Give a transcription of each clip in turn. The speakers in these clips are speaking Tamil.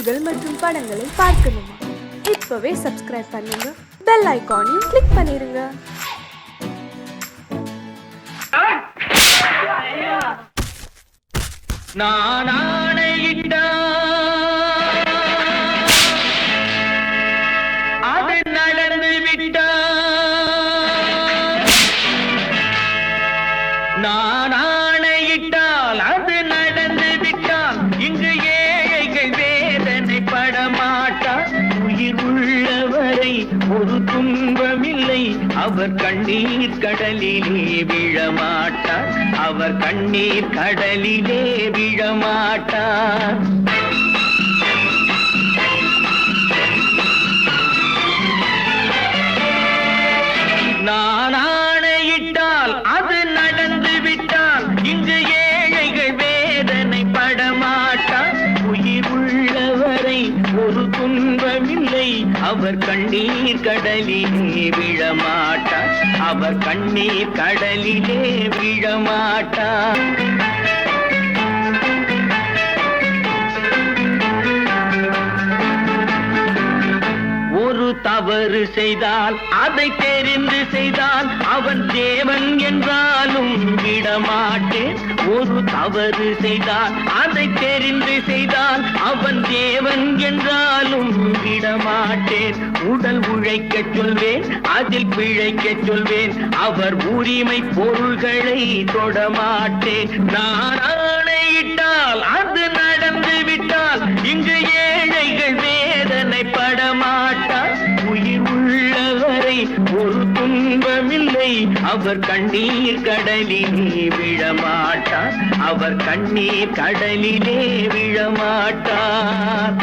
செய்திகள் மற்றும் படங்களை பார்க்கணுமா? இப்பவே சப்ஸ்கிரைப் பண்ணுங்க, பெல் ஐகானையும் கிளிக் பண்ணிருங்க. நான் ஆணையிட்டா அது நடந்து விட்டா, நான் ஆணையிட்டால் அது நடந்து விட்டால் இங்கு ஏழைகள் வேதனை படமாட்டார். உயிர் உள்ளவரை ஒரு துன்பமில்லை, அவர் கண்ணீர் கடலிலே விழமாட்டார், அவர் கண்ணீர் கடலிலே விழமாட்டார். நான் ஆணையிட்டால் அது நடந்து விட்டால் இங்கு ஏழைகள் வேதனை படமாட்டார். உயிர் உள்ளவரை ஒரு துன்பமில்லை, அவர் கண்ணீர் கடலிலே விழமாட்டார், அவர் கண்ணீர் கடலிலே விழமாட்டார். ஒரு தவறு செய்தால் அதை தெரிந்து செய்தால் அவன் தேவன் என்றாலும் விடமாட்டேன். ஒரு தவறு செய்தால் அதை தெரிந்து செய்தால் அவன் தேவன் என்றாலும் விடமாட்டேன். உடல் உழைக்க சொல்வேன், அதில் பிழைக்க சொல்வேன், அவர் உரிமை பொருள்களை தொடமாட்டேன். நான் ஆணையிட்டால் அது நடந்து விட்டால் இங்கு ஏழைகள் வேதனை படமாட்டார். உயிர் உள்ளவரை ஒரு துன்பமில்லை, அவர் கண்ணீர் கடலிலே விழமாட்டார், அவர் கண்ணீர் கடலிலே விழமாட்டார்.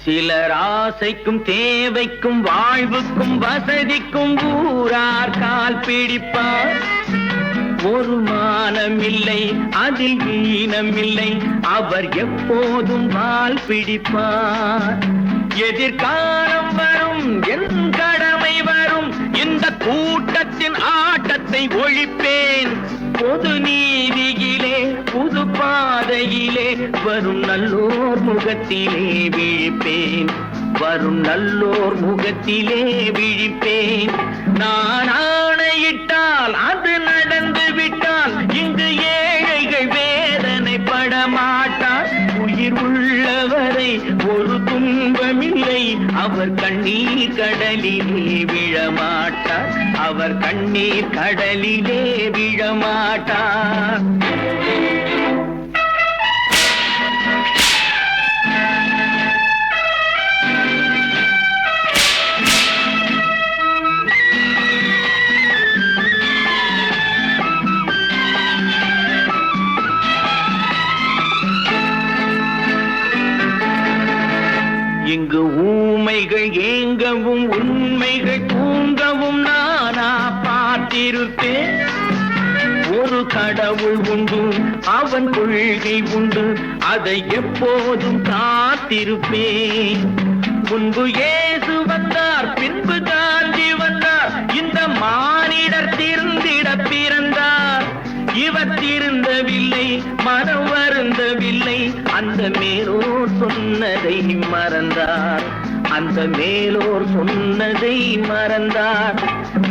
சிலர் ஆசைக்கும் தேவைக்கும் வாழ்வுக்கும் வசதிக்கும் ஊரார் கால் பிடிப்பார். ஒரு மானமில்லை, அதில் ஈனமில்லை, அவர் எப்போதும் வால் பிடிப்பார். எதிர்காலம் வரும், என் கடமை வரும், இந்த கூட்டத்தின் ஆட்டத்தை ஒழிப்பேன். பொது நீதியிலே புது பாதையிலே வரும் நல்லோர் முகத்திலே விழிப்பேன், வரும் நல்லோர் முகத்திலே விழிப்பேன். நான் ஆணையிட்டால் அது நடந்து விட்டால் இங்கு ஏழைகள் வேதனை படமாட்டார். உயிர் உள்ளவரை ஒரு துன்பமில்லை, அவர் கண்ணீர் கடலிலே விழமாட்டார், அவர் கண்ணீர் கடலிலே விழமாட்டார். இங்கு ஊமைகள் ஏங்கவும் உண்மைகள் தூங்கவும் நானா பார்த்திருப்பேன். ஒரு கடவுள் உண்டு, அவன் கொள்கை உண்டு, அதை எப்போதும் காத்திருப்பேன். முன்பு இயேசு வந்தார், பின்பு காந்தி வந்தார், இந்த மானிடர் திருந்திட பிறந்தார். இவர் திருந்தவில்லை, மனம் வருந்தவில்லை, அந்த மேலோர் சொன்னதை மறந்தார், அந்த மேலோர் சொன்னதை மறந்தார்.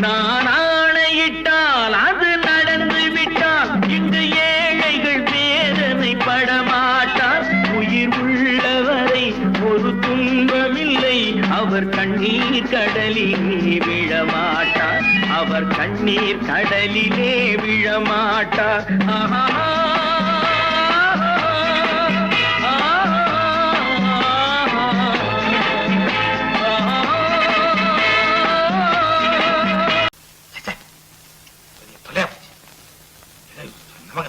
நான் ஆணையிட்டால் அது நடந்து விட்டால் இங்கு ஏழைகள் வேதனை படமாட்டார். உயிர் உள்ளவரை ஒரு துன்பமில்லை, அவர் கண்ணீர் கடலிலே விழமாட்டார், அவர் கண்ணீர் கடலிலே விழமாட்டார். ஆஹா.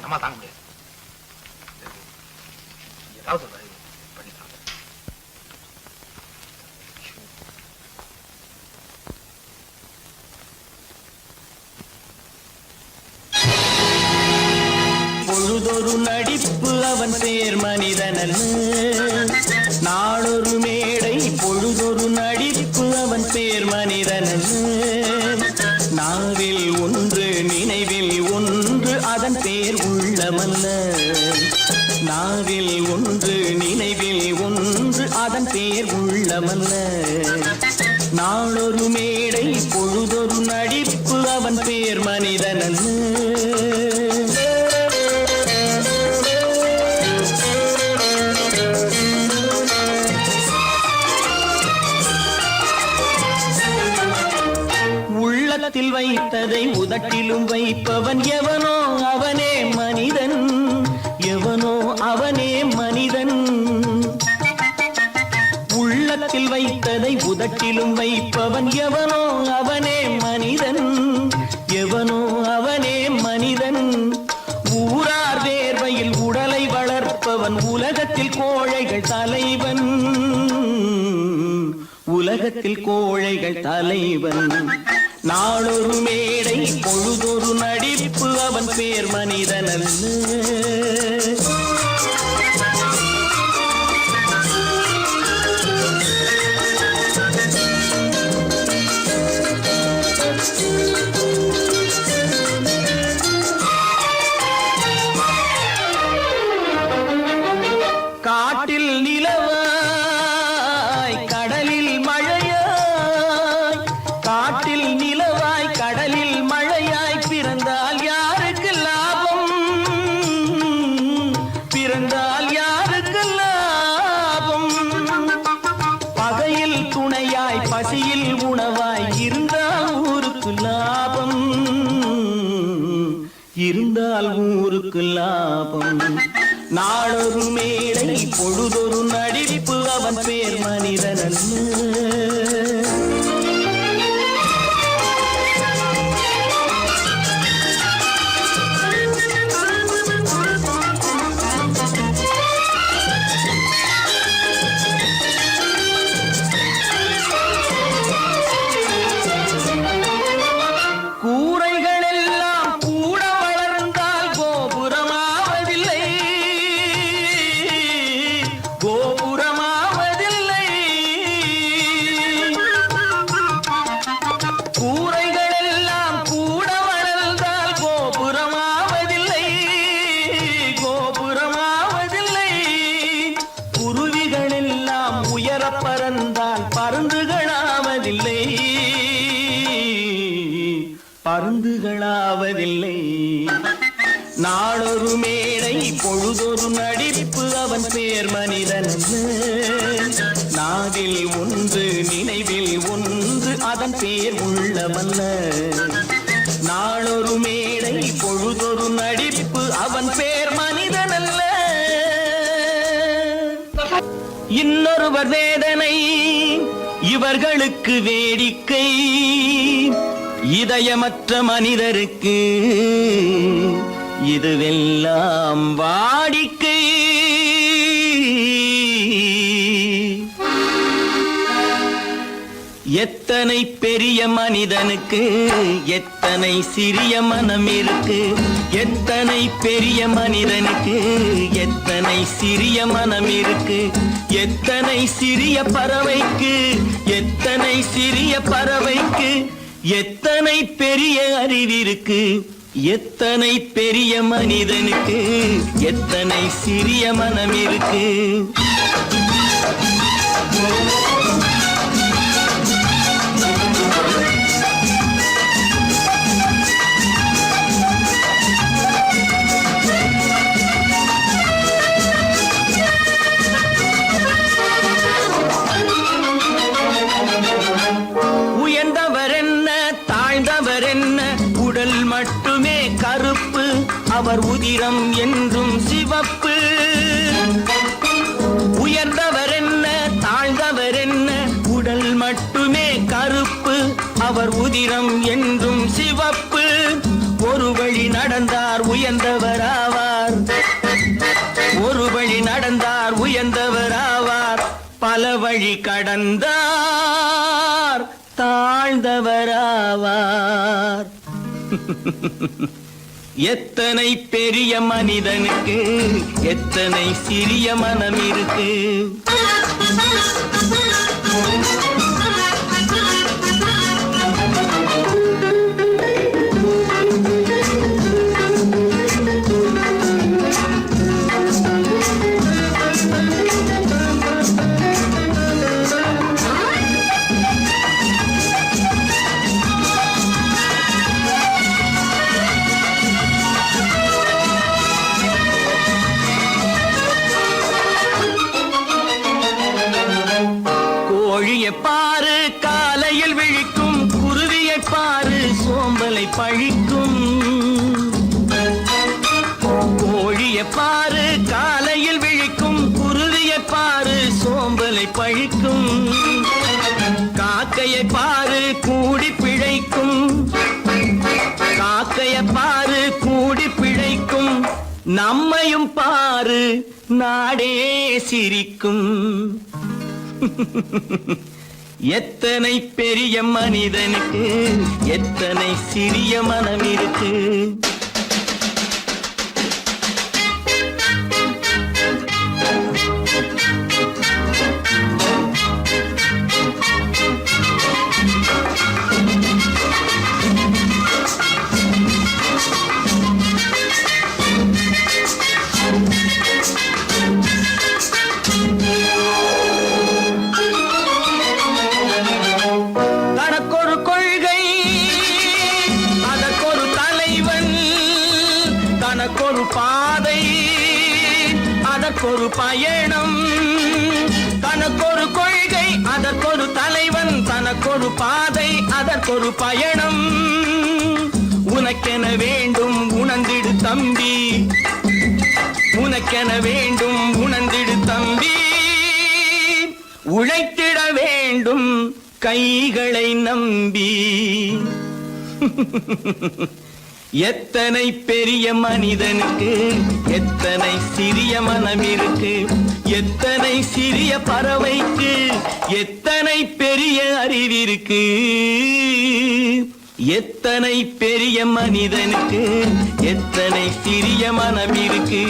நம்ம தாங்க முடியாது. ஏதாவது பண்ணிக்கலாம். பொழுதொரு நடிப்பு அவன் பேர் மனிதனல்ல. நாளொரு மேடை பொழுதொரு நடிப்பு அவன் பேர் மனிதனல்ல. நாவில் ஒன்று நினைவில் ஒன்று அதன் பேர் உள்ளமல்ல. நாவில் ஒன்று நினைவில் ஒன்று அதன் பேர் உள்ளமல்ல. நாளொரு மேடை பொழுதொரு நடிப்பு அவன் பேர் மனிதனல்ல. உள்ளத்தில் வைத்ததை உதட்டிலும் வைப்பவன் எவனோ அவனே மனிதன். எவனோ அவனே மனிதன். உள்ளத்தில் வைத்ததை உதட்டிலும் வைப்பவன் எவனோ அவனே மனிதன். எவனோ அவனே மனிதன். ஊரார் வேர்வையில் உடலை வளர்ப்பவன் உலகத்தில் கோழைகள் தலைவன். உலகத்தில் கோழைகள் தலைவன். நாளொரு மேடை பொழுதொரு நடிப்பு அவன் பேர் மனிதனல்ல. காட்டில் நிலவாய் கடலில் மழையாய். காட்டில் நிலவாய் கடலில் மழையாய் பிறந்தால் யாருக்கு லாபம்? பிறந்தால் யாருக்கு லாபம்? பகையில் துணையாய் பசியில் உணவாய் இருந்தால் ஊருக்கு லாபம். இருந்தால் ஊருக்கு லாபம். நாளொரு மேடை பொழுதொரு நடிப்பு அவன் பேர் மனிதனல்ல. பறந்தால் பருந்துகளாவதில்லை. பருந்துகளாவதில்லை. நாளொரு மேடை பொழுதொரு நடிப்பு அவன் பேர் மனிதனல்ல. நாவில் ஒன்று நினைவில் ஒன்று அதன் பேர் உள்ளமல்ல. நாளொரு மேடை பொழுதொரு நடிப்பு அவன் பேர் மனிதனல்ல. இன்னொருவர் வேதனை இவர்களுக்கு வேடிக்கை. இதயமற்ற மனிதருக்கு இதுவெல்லாம் வாடிக்கை. எத்தனை பெரிய மனிதனுக்கு எத்தனை சிறிய மனம் இருக்கு. எத்தனை பெரிய மனிதனுக்கு எத்தனை சிறிய மனம் இருக்கு. எத்தனை சிறிய பறவைக்கு எத்தனை சிறிய பறவைக்கு எத்தனை பெரிய அறிவிருக்கு. எத்தனை பெரிய மனிதனுக்கு எத்தனை சிறிய மனம் இருக்கு. மட்டுமே கருப்பு அவர் உதிரம் என்றும் சிவப்பு. உயர்ந்தவர் என்ன தாழ்ந்தவர் என்ன உடல் மட்டுமே கருப்பு அவர் உதிரம் என்றும் சிவப்பு. ஒரு வழி நடந்தார் உயர்ந்தவராவார். ஒரு வழி நடந்தார் உயர்ந்தவராவார். பல வழி கடந்தார் தாழ்ந்தவராவார். எத்தனை பெரிய மனிதனுக்கு எத்தனை சிறிய மனம் இருக்கு. கோழியை பாரு காலையில் விழிக்கும், குருவியை பாரு சோம்பலை பழிக்கும். கோழியை பாரு காலையில் விழிக்கும், குருவியை பாரு சோம்பலை பழிக்கும். காக்கையை பாரு கூடி பிழைக்கும், காக்கையை பாரு கூடி பிழைக்கும். நம்மையும் பாரு நாடே சிரிக்கும். எத்தனை பெரிய மனிதனுக்கு எத்தனை சிறிய மனம் இருக்கு. தனக்கொரு கொள்கை அதற்கொரு தலைவன், தனக்கொரு பாதை அதற்கொரு பயணம். தனக்கொரு கொள்கை அதற்கொரு தலைவன், தனக்கொரு பாதை அதற்கொரு பயணம். உனக்கென வேண்டும் உணர்ந்திடு தம்பி, உனக்கென வேண்டும் உணர்ந்திடு தம்பி. உழைத்திட வேண்டும் கைகளை நம்பி. எத்தனை பெரிய மனிதனுக்கு எத்தனை சிறிய மனம் இருக்கு. எத்தனை சிறிய பறவைக்கு எத்தனை பெரிய அறிவிருக்கு. எத்தனை பெரிய மனிதனுக்கு எத்தனை சிறிய மனம் இருக்கு.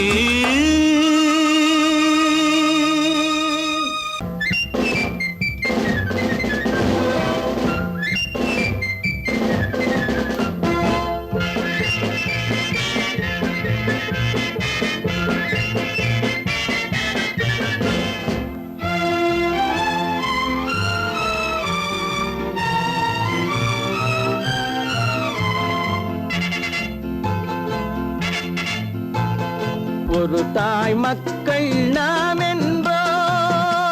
ஒரு தாய் மக்கள் நாம் என்போம்,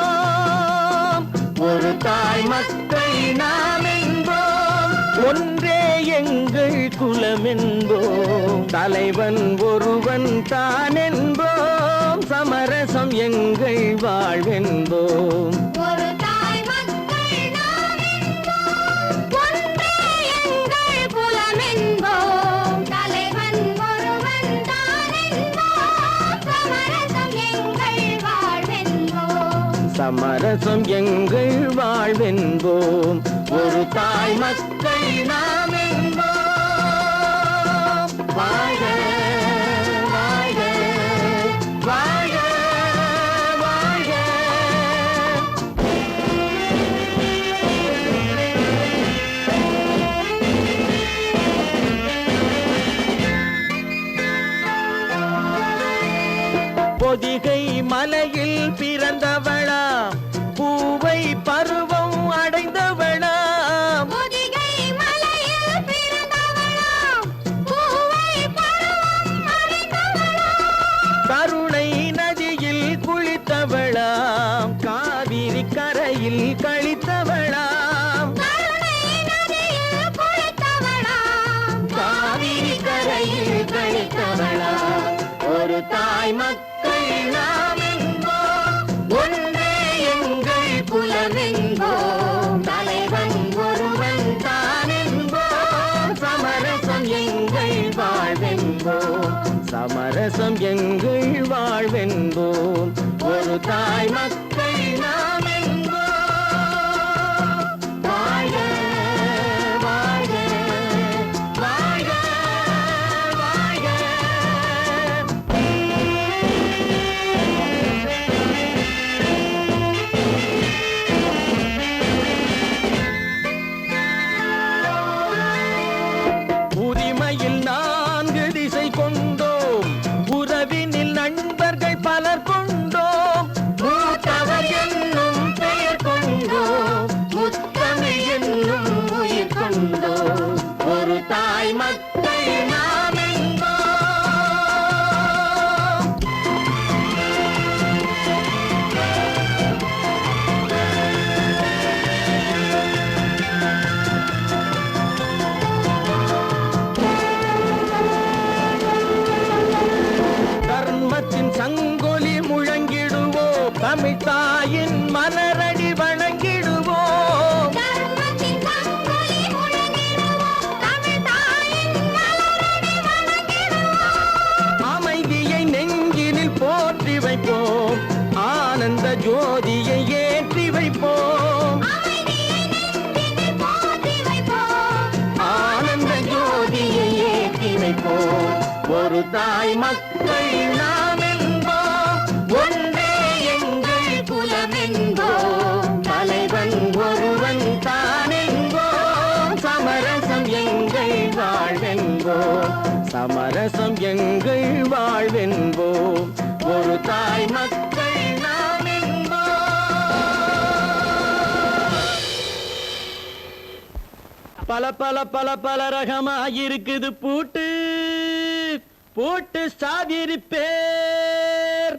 ஒரு தாய் மக்கள் நாம் என்போம். ஒன்றே எங்கள் குலம் என்போம், தலைவன் ஒருவன் தான் என்போம். சமரசம் எங்கள் வாழ்வென்போம். சமரசம் எங்கள் வாழ்வென்போம். ஒரு தாய் மக்கள் நாம் என்போம். வாழ்க வாழ்க வாழ்க வாழ்க. பொதிகை மலையில் பிறந்தவளா, பூவை பருவம் அடைந்தவளா. பொதிகை மலையில் பிறந்தவளா, பூவை பருவம் அடைந்தவளா. கருணை நதியில் குளித்தவளா, காவிரி கரையில் கழித்தவளா. கருணை நதியில் குளித்தவளா, காவிரி கரையில் கழித்தவளா. ஒரு தாய் மக்கள் நாம் என்போம், ஒன்றே எங்கள் குலம் என்போம். தலைவன் ஒருவன் தான் என்போம். சமரசம் எங்கள் வாழ்வென்போம், சமரசம் எங்கள் வாழ்வென்போம். ஒரு தாய் மக்கள் நாம் என்போம். வாழ்க வாழ்க வாழ்க வாழ்க. ஒரு தாய் மக்கள் நாம் என்போம், ஒன்றே எங்கள் குலம் என்போம், தலைவன் ஒருவன் தான் என்போம், சமரசம் எங்கள் வாழ்வென்போம், சமரசம் எங்கள் வாழ்வென்போம், ஒரு தாய் மக்கள் நாம் என்போம். பல பல பல பல ரகமாயிருக்குது பூட்டு பூட்டு சாதிரி பேர்,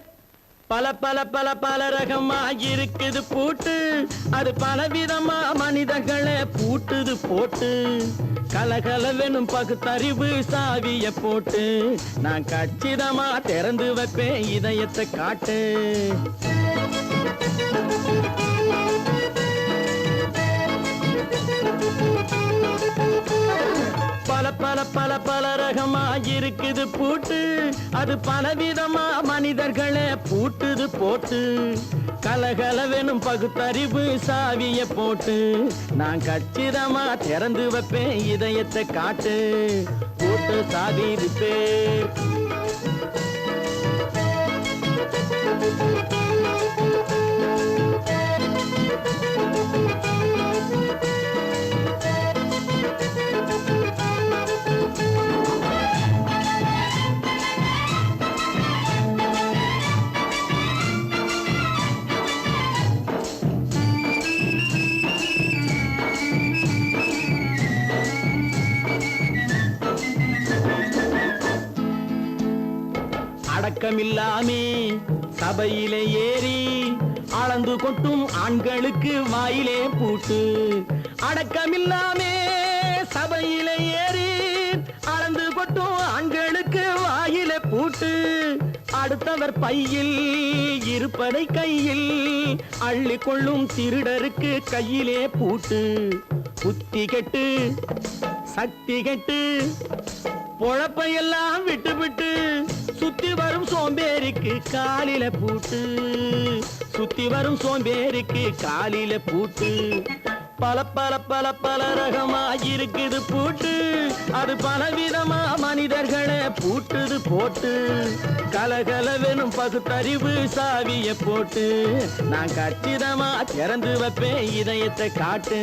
பல பல பல பல ரகமாயிருக்குது பூட்டு, அது பலவிதமா மனிதர்களை பூட்டுது போட்டு, கலகலவெனும் பகுத்தறிவு சாவிய போட்டு, நான் கச்சிதமா திறந்து வைப்பேன் இதயத்தை காட்டு. பல பல பல பல ரகமாயிருக்குது பூட்டு, அது பலவிதமா மனிதர்களை பூட்டுது போட்டு, கலகலவெனும் பகுத்தறிவு சாவிய போட்டு, நான் கச்சிதமா திறந்து வைப்பேன் இதயத்தை காட்டு. பூட்டு சாதிரு பேர். அடக்கமில்லாமே சபையிலே ஏறி அளந்து கொட்டும் ஆண்களுக்கு வாயிலே பூட்டு, அடக்கமில்லாமே சபையிலே ஏறி அளந்து கொட்டும் ஆண்களுக்கு வாயிலே பூட்டு, அடுத்தவர் பையில் இருப்பதை கையில் அள்ளி கொள்ளும் திருடருக்கு கையிலே பூட்டு, புத்தி கெட்டு சக்தி கெட்டு பொழப்பையெல்லாம் விட்டு விட்டு சுத்தி வரும் சோம்பேறிக்கு காலில பூட்டு, சுத்தி வரும் சோம்பேறிக்கு காலில பூட்டு, பல பல பல பல ரகமாயிருக்குது பூட்டு, அது பலவிதமா மனிதர்களை பூட்டுது போட்டு, கலகலவெனும் பகுத்தறிவு சாவிய போட்டு, நான் கச்சிதமா திறந்து வைப்பேன் இதயத்தை காட்டு.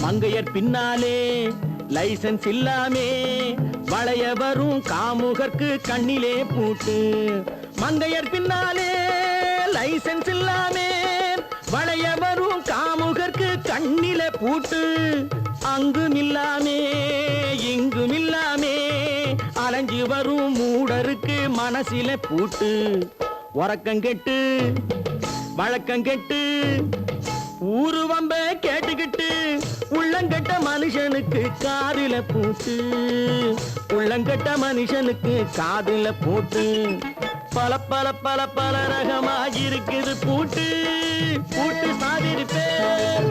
மங்கையர் பின்னாலே லைசன்ஸ் இல்லாமே வளைய வரும் காமுகர்க்கு கண்ணிலே பூட்டு, மங்கையர் பின்னாலே லைசன்ஸ் இல்லாமே வளைய வரும் காமுகர்க்கு கண்ணிலே பூட்டு, அங்கும் இல்லாமே இங்கும் இல்லாமே அலைஞ்சு வரும் மூடருக்கு மனசிலே பூட்டு, உறக்கங்கெட்டு வழக்கங்கெட்டு ஊரு வம்ப கேட்டுக்கிட்டு உள்ளங்கட்ட மனுஷனுக்கு காதில பூட்டு, உள்ளங்கட்ட மனுஷனுக்கு காதில பூட்டு, பல பல பல பல ரகமாயிருக்குது பூட்டு, பூட்டு சாதிரி பேர்.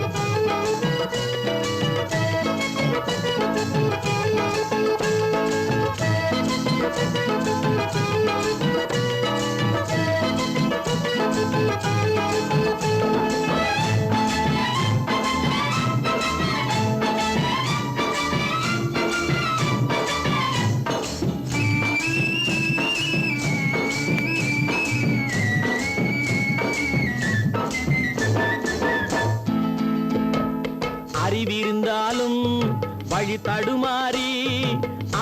அறிவிருந்தாலும் வழி தடுமாறி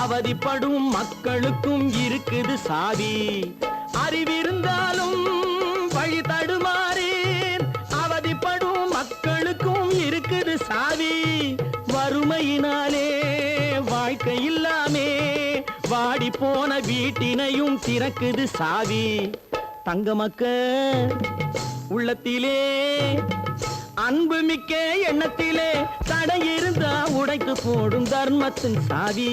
அவதிப்படும் மக்களுக்கும் இருக்குது சாவி, அறிவிருந்தாலும் வழி தடுமாறி அவதிப்படும் மக்களுக்கும் இருக்குது சாவி, வறுமையினாலே வாழ்க்கை இல்லாமே வாடி போன வீட்டினையும் திறக்குது சாவி, தங்க மக்க உள்ளத்திலே அன்பு மிக்க எண்ணத்திலே தடை இருந்தா உடைத்து போடும் தர்மத்தின் சாவி,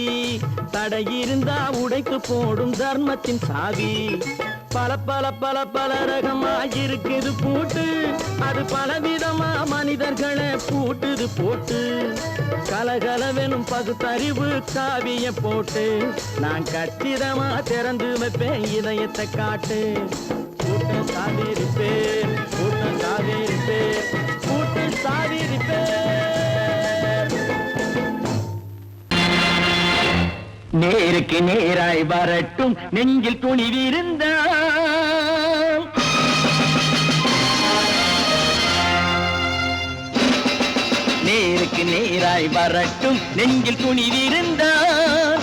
தடை இருந்தா உடைத்து போடும் தர்மத்தின் சாவி, பல பல பல பல ரகமாயிருக்குது பூட்டு, அது பலவிதமா மனித கதர்களை பூட்டுது போட்டு கலகலவெனும் பகுத்தறிவு காவிய போட்டு நான் கச்சிதமா திறந்து வைப்பேன் இதயத்தை காட்டு கூட்ட சாதிருப்பேன் கூட்ட சாதிருப்பேன் கூட்ட சாதிருப்பேன் நேருக்கு நேராய் வரட்டும் நெஞ்சில் துணிவிருந்தான் நேருக்கு நேராய் வரட்டும் நெஞ்சில் துணிவிருந்தான்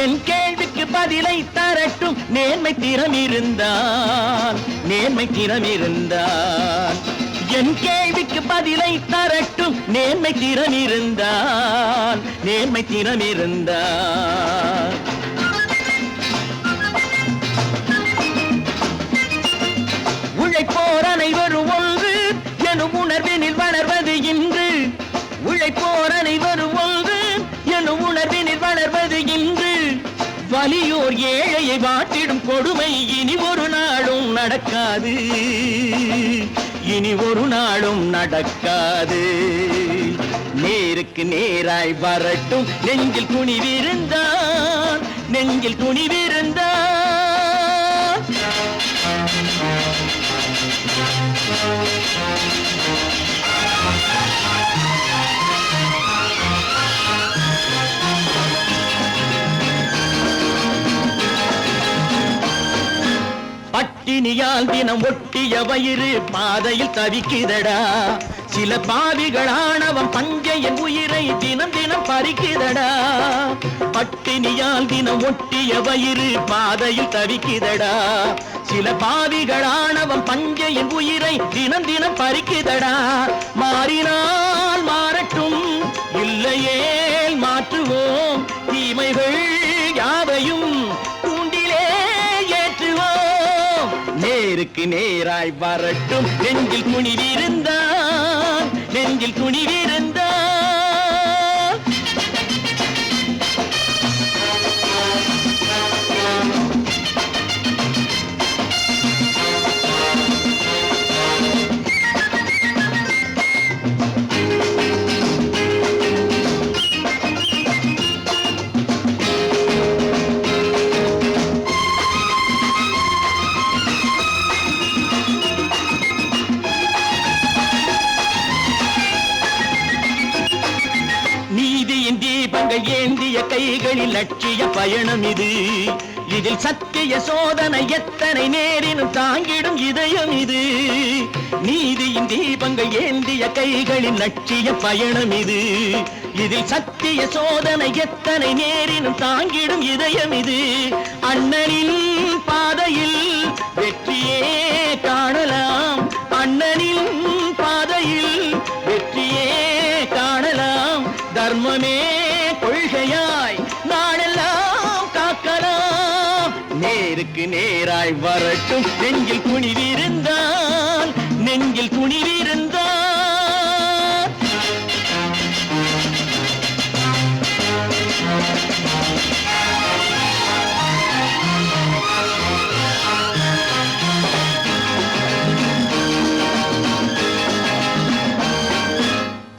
என் கேள்விக்கு பதிலை தரட்டும் நேர்மை திறமிருந்தான் நேர்மை திறமிருந்தான் என் கேள்விக்கு பதிலை தரட்டும் நேர்மை திறமிருந்தான் நேர்மை திறமிருந்தான் உழைப்போர் அனைவரும் ஒன்று எனும் உணர்வினில் வளர்வது இன்று உழைப்போர் அனைவரும் ஒன்று எனும் உணர்வினில் வளர்வது இன்று வலியோர் ஏழையை வாட்டிடும் கொடுமை இனி ஒரு நாளும் நடக்காது இனி ஒரு நாளும் நடக்காது நேருக்கு நேராய் வரட்டும் நெஞ்சில் துணிவிருந்தான் நெஞ்சில் துணிவிருந்தான் பட்டினியால் தினம் ஒட்டிய வயிறு பாதையில் தவிக்குதடா சில பாவிகளானவன் பஞ்சையின் உயிரை தினம் தினம் பறிக்குதடா பட்டினியால் தினம் ஒட்டிய வயிறு பாதையில் தவிக்குதடா சில பாவிகளானவன் பஞ்சையின் உயிரை தினம் தினம் பறிக்குதடா மாறினால் மாறட்டும் இல்லையே மாற்றுவோம் தீமைகள் யாவையும் தூண்டிலே ஏற்றுவோம் நேருக்கு நேராய் வரட்டும் நெஞ்சில் துணிவிருந்தான் நெஞ்சில் துணிவிருந்தான் ஏந்திய கைகளில் லட்சிய பயணம் இது இதில் சத்திய சோதனை எத்தனை நேரினும் தாங்கிடும் இதயம் இது நீதியின் தீபங்கள் ஏந்திய கைகளில் லட்சிய பயணம் இது இதில் சத்திய சோதனை எத்தனை நேரினும் தாங்கிடும் இதயம் இது அண்ணனின் பாதையில் வெற்றியே காணலாம் அண்ணனின் பாதையில் வெற்றியே காணலாம் தர்மமே கொள்கையாய் நாடெல்லாம் காக்கலாம் நேருக்கு நேராய் வரட்டும் நெஞ்சில் துணிவிருந்தான் நெஞ்சில் துணிவிருந்தான்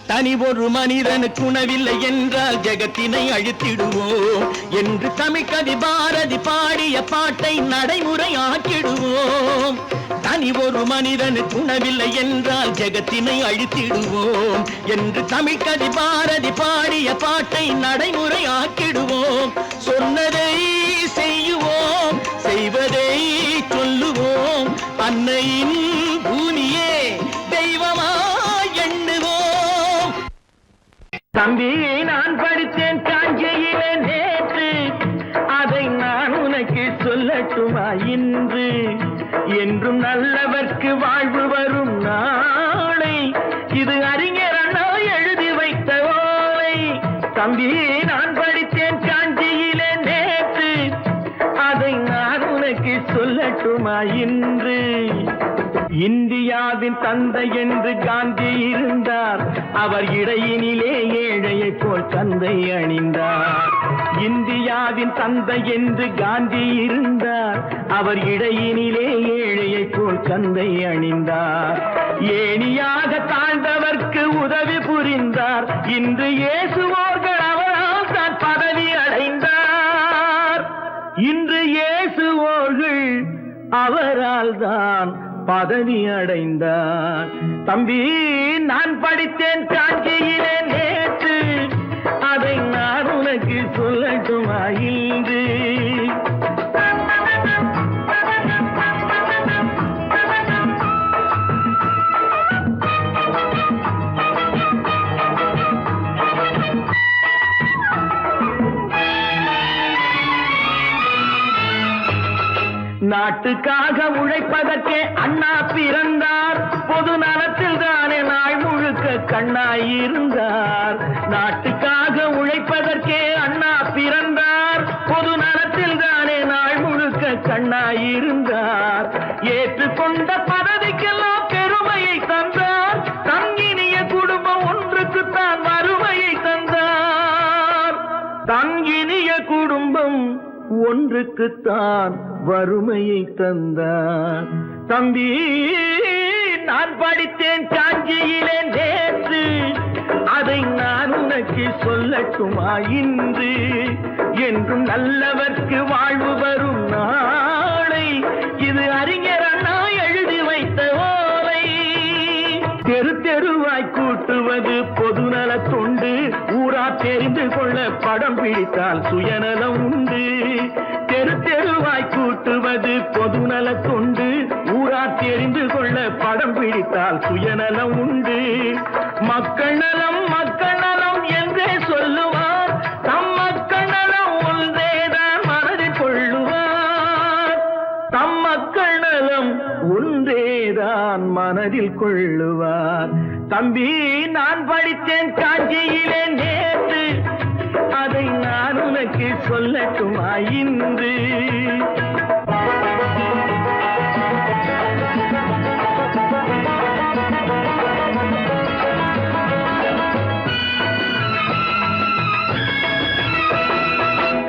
தனி ஒரு மனிதனுக்கு உணவில்லை என்றால் ஜெகத்தினை அழித்திடுவோம் என்று தமிழ்கவி பாரதி பாடிய பாட்டை நடைமுறையாக்கிடுவோம் தனி ஒரு மனிதனுக்கு உணவில்லை என்றால் ஜெகத்தினை அழித்திடுவோம் என்று தமிழ்கவி பாரதி பாடிய பாட்டை நடைமுறையாக்கிடுவோம் சொன்னதை செய்யுவோம் செய்வதை சொல்லுவோம் அன்னையின் பூமியே தெய்வமா எண்ணுவோம் தம்பி நான் படித்தேன் காஞ்சியிலே நேற்று அதை நான் உனக்கு சொல்லட்டுமா இன்று என்றும் நல்லவர்க்கு வாழ்வு வரும் நாளை இது அறிஞர் அண்ணா எழுதி வைத்த ஓலை தம்பி நான் படித்தேன் காஞ்சியிலே நேற்று அதை நான் உனக்கு சொல்லட்டுமா இன்று இந்தியாவின் தந்தை என்று காந்தி இருந்தார் அவர் இடையினிலே ஏழையை போல் தந்தை அணிந்தார் இந்தியாவின் தந்தை என்று காந்தி இருந்தார் அவர் இடையினிலே ஏழையை போல் தந்தை அணிந்தார் ஏணியாக தாழ்ந்தவர்க்கு பதவி அடைந்தார். தம்பி, நான் படித்தேன் காஞ்சியிலே நேற்று, அதை நான் உனக்கு சொல்லட்டுமா இன்று? நாட்டுக்காக உழைப்பதற்கே அண்ணா பிறந்தார். பொது நலத்தில் தானே நாள் முழுக்க கண்ணாயிருந்தார். நாட்டுக்காக உழைப்பதற்கே அண்ணா பிறந்தார். பொது நலத்தில் தானே நாள் முழுக்க கண்ணாயிருந்தார். ஏற்றுக்கொண்ட பதவிக்கெல்லாம் பெருமையை தந்தார். தங்கினிய குடும்பம் ஒன்றுக்குத்தான் வறுமையை தந்தார். தங்கினிய குடும்பம் ஒன்றுக்குத்தான் வறுமையை தந்தார். தம்பி, நான் படித்தேன் காஞ்சியிலே நேற்று, அதை நான் உனக்கு சொல்லட்டுமா இன்று? என்றும் நல்லவர்க்கு வாழ்வு வரும் நாளை, இது அறிஞர் அண்ணா எழுதி வைத்த ஓலை. தெரு தெருவாய் கூட்டுவது பொதுநல தொண்டு, ஊரா தெரிந்து கொள்ள படம் பிடித்தால் சுயநலம் உண்டு. தெரு தெருவாய் கூட்டுவது பொதுநல தொண்டு, ஊரா தெரிந்து கொள்ள படம் பிடித்தால் சுயநலம் உண்டு. மக்கள் நலம் மக்கள் நலம் என்றே சொல்லுவார். தம் மக்கள் நலம் ஒன்றேதான் மனதில் கொள்ளுவார். தம் மக்கள் நலம் ஒன்றேதான் மனதில் கொள்ளுவார். தம்பி, நான் படித்தேன் காஞ்சியிலே நேற்று, அதை நான் உனக்கு சொல்லட்டுமா இன்று?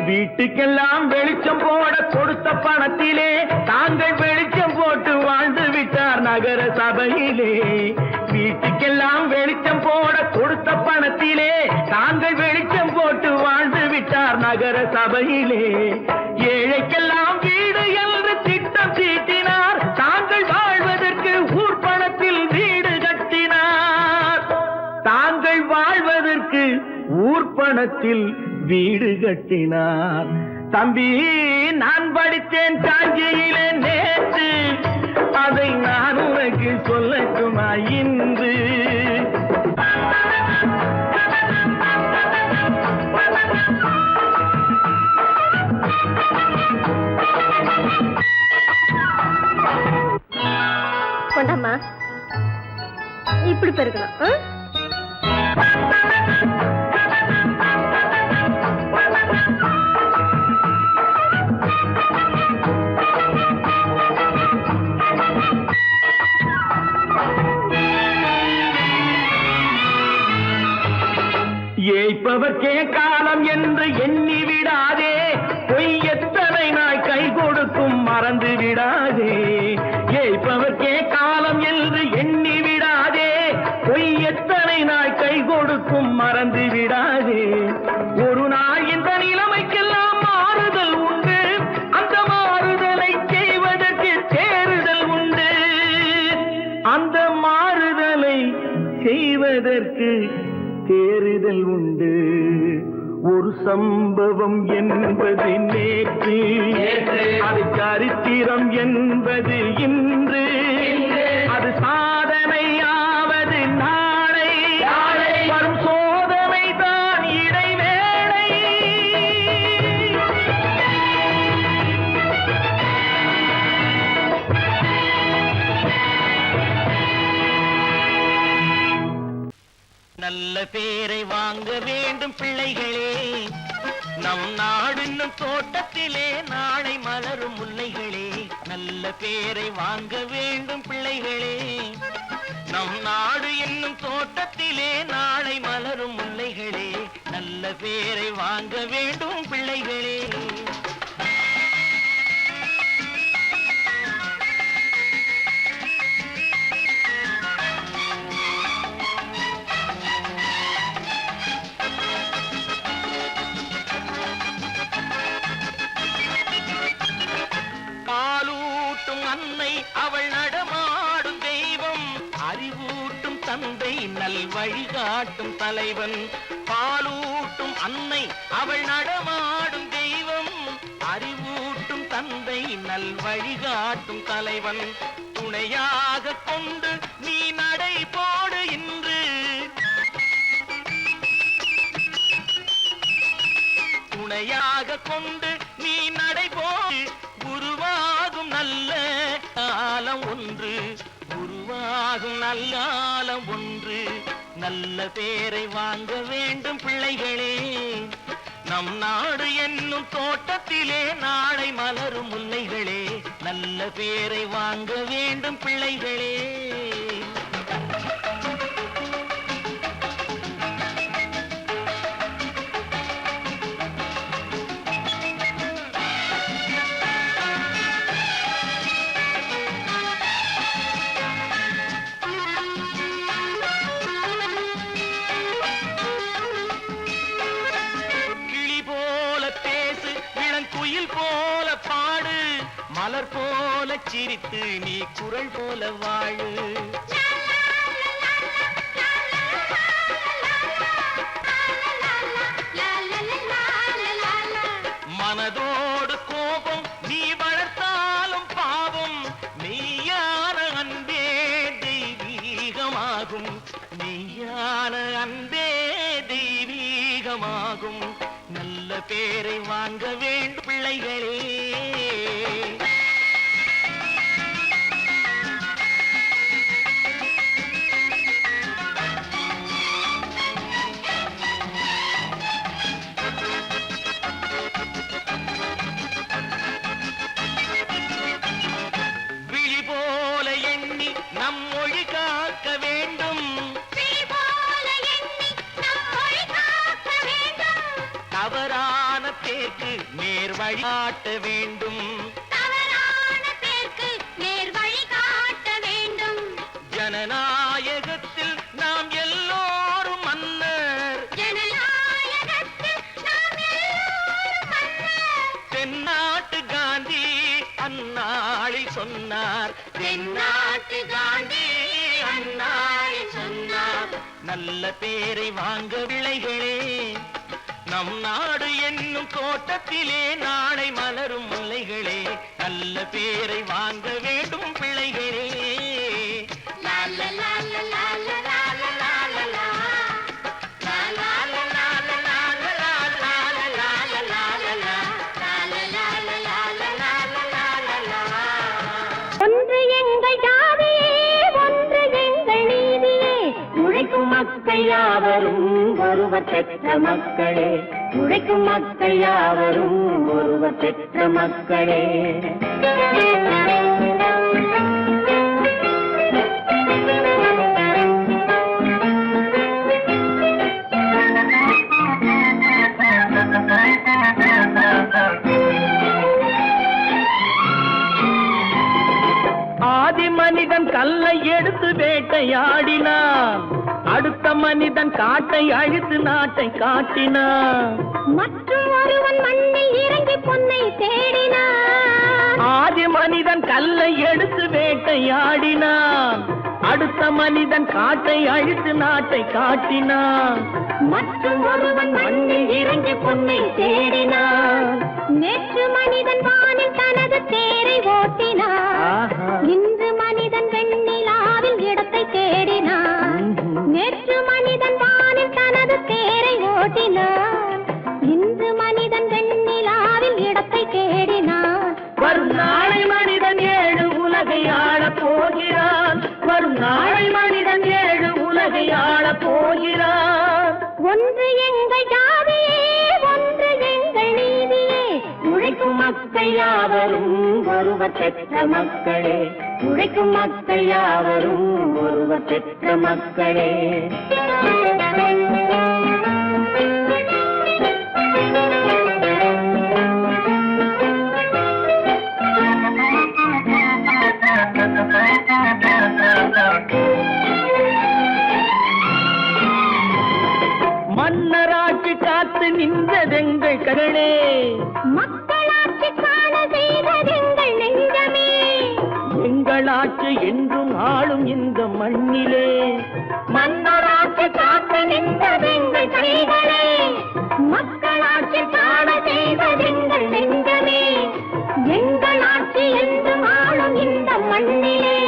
வீட்டுக்கெல்லாம் வெளிச்சம் போட கொடுத்த பணத்திலே தாங்கள் வெளிச்சம் போட்டு வாழ்ந்து விட்டார் நகர சபையிலே. வீட்டுக்கெல்லாம் வெளிச்சம் போட கொடுத்த பணத்திலே தாங்கள் வெளிச்சம் போட்டு வாழ்ந்து விட்டார் நகர சபையிலே. ஏழைக்கெல்லாம் வீடு என்று திட்டம் தீட்டினார். தாங்கள் வாழ்வதற்கு ஊர் பணத்தில் வீடு கட்டினார். தாங்கள் வாழ்வதற்கு ஊர் பணத்தில் வீடு கட்டினார். தம்பி, நான் படித்தேன் காஞ்சியிலே நேற்று, அதை நான் உனக்கு சொல்லட்டுமா இன்று? கொண்டாமா, இப்படி பெருக்கணும். ஏய்ப்பவர்க்கே காலம் என்று எண்ணி விடாதே, பொய் எத்தனை நாய் கை கொடுக்கும் மறந்து விடாதே. ஏய்ப்பவர்க்கே காலம் என்று எண்ணி விடாதே, பொய் எத்தனை நாய் கை கொடுக்கும் மறந்து விடாதே. ஒரு நாள் இந்த நிலைமைக்கெல்லாம் மாறுதல் உண்டு, அந்த மாறுதலை செய்வதற்கு தேறுதல் உண்டு. அந்த மாறுதலை செய்வதற்கு தேறுதல் உண்டு. ஒரு சம்பவம் என்பது நேற்று, அது சரித்திரம் என்பது இன்று. அது சாதனையாவது நாளை, வரும் சோதனை தான் இடைவேளை. நல்ல பேரை வாங்க வேண்டும் பிள்ளைகளே, நம் நாடு என்னும் தோட்டத்திலே நாளை மலரும் முல்லைகளே. நல்ல பேரை வாங்க வேண்டும் பிள்ளைகளே, நம் நாடு என்னும் தோட்டத்திலே நாளை மலரும் முல்லைகளே. நல்ல பேரை வாங்க வேண்டும் பிள்ளைகளே. அன்னை அவள் நடமா தந்தை நல் வழிகாட்டும் தலைவன், பாலூட்டும் அன்னை அவள் நடமாடும் தெய்வம், அறிவூட்டும் தந்தை நல் வழிகாட்டும் தலைவன், துணையாக கொண்டு நீ நடை போடு இன்று, துணையாக கொண்டு நீ நடை போடு, உருவாகும் நல்ல காலம் ஒன்று, உருவாகும் நல்ல காலம் ஒன்று, நல்ல பேரை வாங்க வேண்டும் பிள்ளைகளே, நம் நாடு என்னும் தோட்டத்திலே நாளை மலரும் முல்லைகளே, நல்ல பேரை வாங்க வேண்டும் பிள்ளைகளே. குயில் போல பாடு, மலர் போல சிரித்து நீ குரல் போல வாழு, மனதோடு கோபம் நீ வளர்த்தாலும் பாவம், மெய்யான அன்பே தெய்வீகமாகும், மெய்யான அன்பே தெய்வீகமாகும், நல்ல பேரை வாங்க வேண்டும் பிள்ளைகளே. விழி போல எண்ணி நம் மொழி காக்க வேண்டும், தவறான பேருக்கு நேர் வழி காட்ட வேண்டும், ஜனநாயகத்தில் நாம் எல்லோரும் மன்னர், தென்னாட்டு காந்தி அந்நாளில் சொன்னார், தென்னாட்டு காந்தி அந்நாளில் சொன்னார், நல்ல பேரை வாங்க பிள்ளைகளே, நம் நாடு என்னும் தோட்டத்திலே நாளை மலரும் முல்லைகளே, நல்ல பேரை வாங்க வேண்டும் பிள்ளைகளே. ஒன்று எங்கள் ஜாதியே, ஒன்று எங்கள் நீதியே, உழைக்கும் மக்கள் யாவரும் ஒருவர் பெற்ற மக்களே, உழைக்கும் மக்கள் யாவரும் ஒருவர் பெற்ற மக்களே. ஆதி மனிதன் கல்லை எடுத்து வேட்டையாடினான், அடுத்த மனிதன் காட்டை அழித்து நாட்டை காட்டினான், மற்றும் ஒருவன் மண்ணில் இறங்கி பொன்னை தேடினான். ஆதி மனிதன் கல்லை எடுத்து வேட்டையாடினான், அடுத்த மனிதன் காட்டை அழித்து நாட்டை காட்டினான், மற்றும் ஒருவன் மண்ணில் இறங்கி பொன்னை தேடினான். நேற்று மனிதன் வானில் தனது தேரை ஓட்டினான், இன்று மனிதன் வெண்ணிலாவில் இடத்தை தேடினான். நேற்று மனிதன் வானில் தனது தேரை ஓட்டினான், இன்று மனிதன் வெண்ணிலாவில் இடத்தை தேடினான். வரும் நாளை மனிதன் ஏழு உலகை ஆளப் போகிறான், வரும் நாளை மனிதன் ஏழு உலகை ஆளப் போகிறான். ஒன்று எங்கள் ஜாதியே, ஒன்று எங்கள் நீதியே, உழைக்கும் மக்கள் யாவரும் ஒருவர் பெற்ற மக்களே, உழைக்கும் மக்கள் யாவரும் ஒருவர் பெற்ற மக்களே. மன்னராட்சி காத்து நின்றதெங்கள் கரணே, மக்களாட்சி காண செய்ததெங்கள் நெஞ்சமே, எங்களாட்சி என்றும் ஆளும் இந்த மண்ணிலே, மன்னராட்சி காக்க நின்றதெங்கள் கைகளே, மக்களாட்சி காண செய்ததெங்கள் நெஞ்சமே, எங்கள் ஆட்சி என்று ஆளும் இந்த மண்ணிலே,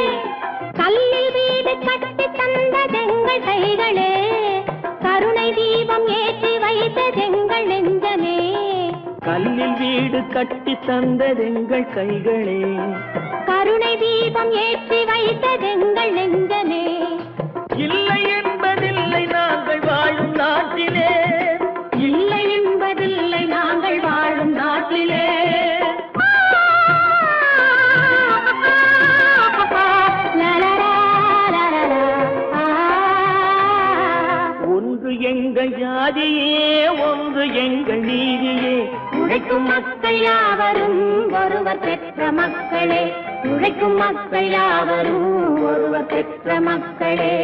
கல்லில் வீடு கட்டி தந்ததெங்கள் கைகளே, கருணை தீபம் ஏற்றி வைத்ததெங்கள் நெஞ்சமே. கல்லில் வீடு கட்டி தந்ததெங்கள் கைகளே, கருணை தீபம் ஏற்றி வைத்ததெங்கள் நெஞ்சமே. இல்லை என்பதில்லை நாங்கள் வாழும் நாட்டிலே, இல்லை என்பதில்லை நாங்கள் வாழும் நாட்டிலே. ஒன்று எங்கள் ஜாதியே, ஒன்று எங்கள் நீதியே, உழைக்கும் மக்கள் யாவரும் ஒருவர் பெற்ற மக்களே, உழைக்கும் மக்கள் யாவரும் ஒருவர் பெற்ற மக்களே.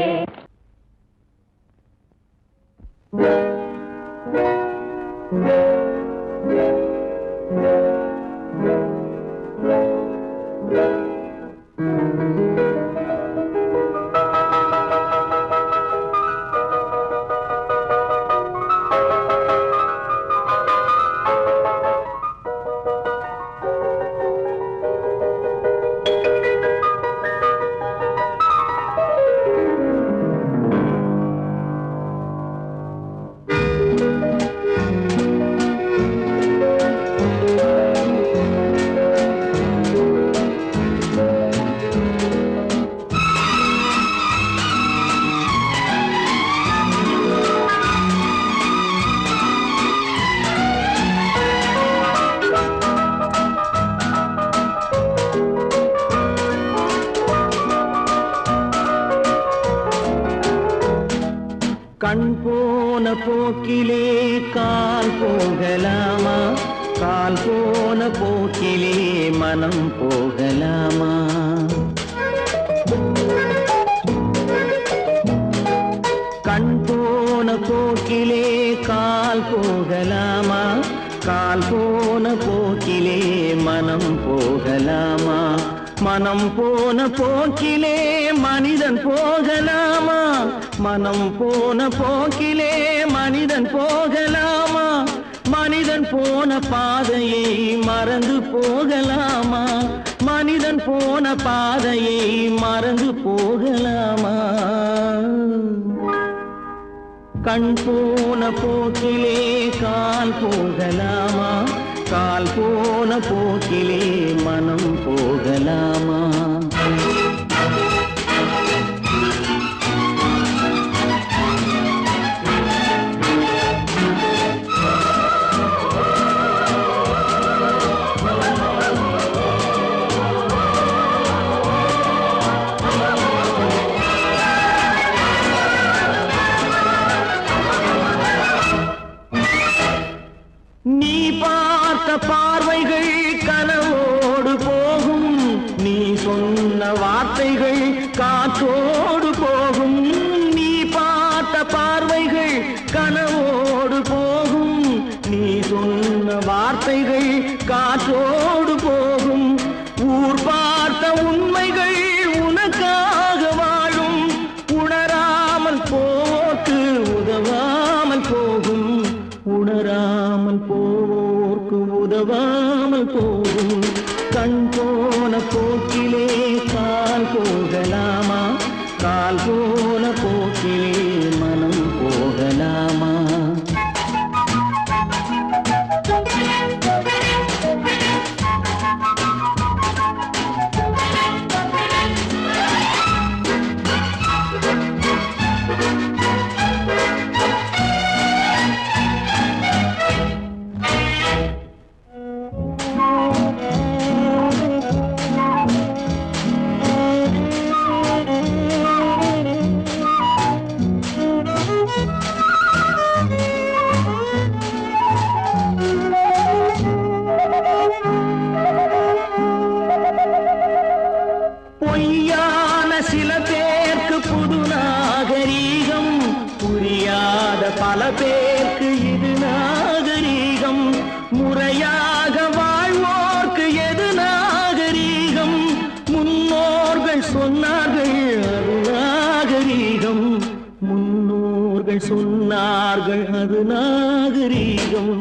கண் போன போக்கிலே கால் போகலாமா, கால் போன போக்கிலே மனம் போகலாமா. கண் போன போக்கிலே கால் போகலாமா, கால் போன போக்கிலே மனம் போகலாமா. மனம் போன போக்கிலே மனிதன் போகலாமா, மனம் போன போக்கிலே மனிதன் போகலாமா. மனிதன் போன பாதையை மறந்து போகலாமா, மனிதன் போன பாதையை மறந்து போகலாமா. கண் போன போக்கிலே கால் போகலாமா, கால் போன போக்கிலே மனம் போகலாமா. நீ பார்த்த பார்வைகள் கனவோடு போகும், நீ சொன்ன வார்த்தைகள் காற்றோடு போகும். நீ பார்த்த பார்வைகள் கனவோடு போகும், நீ சொன்ன வார்த்தைகள் காற்றோடு போகும். ஊர் பார்த்த உண்மைகள் உனக்காக வாழும், உணராமல் போக்கு உதவாமல் போகும், உணராமல் போவோர்க்கு உதவாமல் போகும். கண் போன போக்கிலே கால் போகலாமா, கால் போன போக்கிலே மனம் போகலாமா. பொய்யான சில பேருக்கு புது நாகரீகம், புரியாத பல பேருக்கு இது நாகரீகம். முறையாக வாழ்வோர்க்கு எது நாகரீகம், முன்னோர்கள் சொன்னார்கள் அது நாகரீகம். அவர்கள் சொன்னார்கள் அது நாகரீகம்.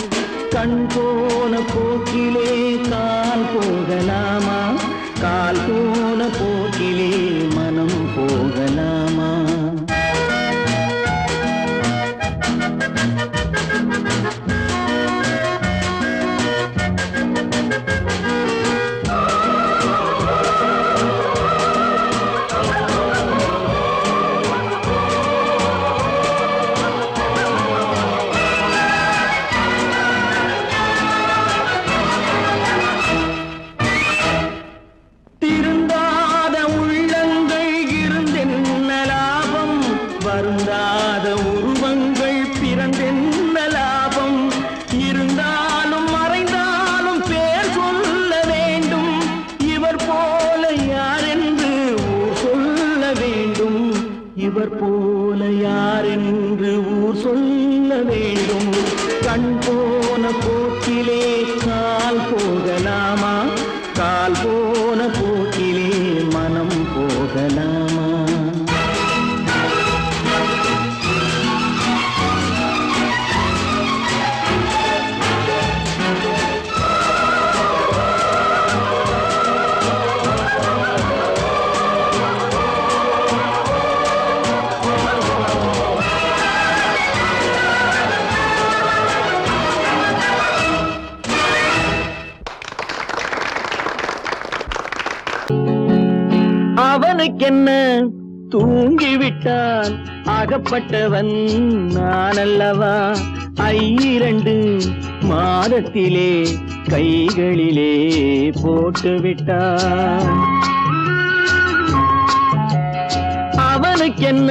கண் போன போக்கிலே கால் போகலாமா, கால் போன போக்கிலே மனம் போகலாமா? வருந்தாத உருவங்கள் பிறந்தென்ன லாபம்? இருந்தாலும் மறைந்தாலும் பேர் சொல்ல வேண்டும். இவர் போல யாரென்று ஊர் சொல்ல வேண்டும். இவர் போல யாரென்று ஊர் சொல்ல வேண்டும். கண் போன போக்கிலே கால் போகலாமா, கால் போன போக்கிலே மனம் போகலாமா? அவனுக்கென்ன தூங்கிவிட்டான், அகப்பட்டவன் நான் அல்லவா? 2 மாதத்திலே கைகளிலே போட்டுவிட்டான். அவனுக்கென்ன